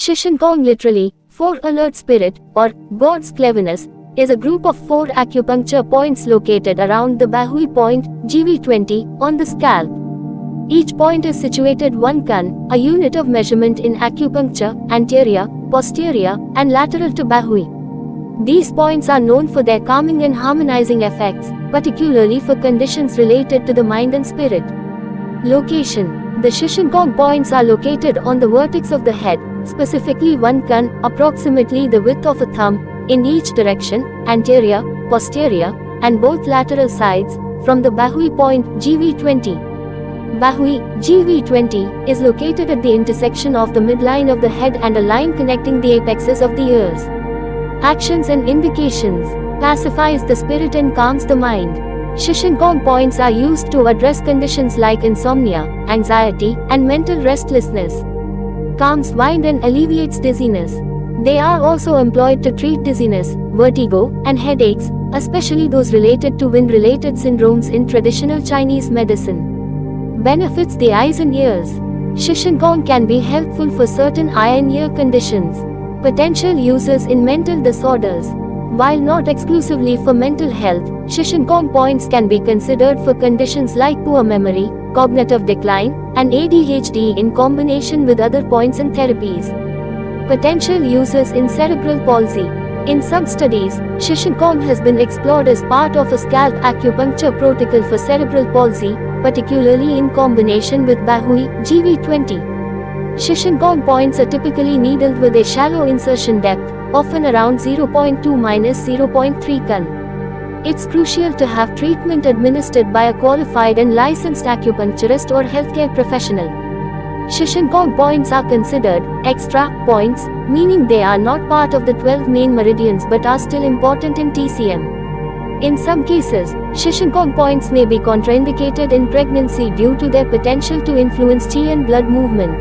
Shishinkong, literally, 4 alert spirit, or God's cleverness, is a group of 4 acupuncture points located around the Bahui point, GV20, on the scalp. Each point is situated 1 kan, a unit of measurement in acupuncture, anterior, posterior, and lateral to Bahui. These points are known for their calming and harmonizing effects, particularly for conditions related to the mind and spirit. Location: the Shishinkong points are located on the vertex of the head, specifically 1 kan, approximately the width of a thumb, in each direction, anterior, posterior, and both lateral sides, from the Bahui point, GV20. Bahui, GV20, is located at the intersection of the midline of the head and a line connecting the apexes of the ears. Actions and indications: pacifies the spirit and calms the mind. Shishinkong points are used to address conditions like insomnia, anxiety, and mental restlessness. Calms mind and alleviates dizziness. They are also employed to treat dizziness, vertigo, and headaches, especially those related to wind-related syndromes in traditional Chinese medicine. Benefits: the eyes and ears. Shishinkong can be helpful for certain eye and ear conditions. Potential uses in mental disorders. While not exclusively for mental health, Shishinkong points can be considered for conditions like poor memory, cognitive decline, and ADHD in combination with other points and therapies. Potential uses in cerebral palsy. In some studies, Shishinkong has been explored as part of a scalp acupuncture protocol for cerebral palsy, particularly in combination with Bahui, GV20. Shishinkong points are typically needled with a shallow insertion depth, often around 0.2–0.3 kan. It's crucial to have treatment administered by a qualified and licensed acupuncturist or healthcare professional. Shishinkong points are considered extra points, meaning they are not part of the 12 main meridians but are still important in TCM. In some cases, Shishinkong points may be contraindicated in pregnancy due to their potential to influence qi and blood movement.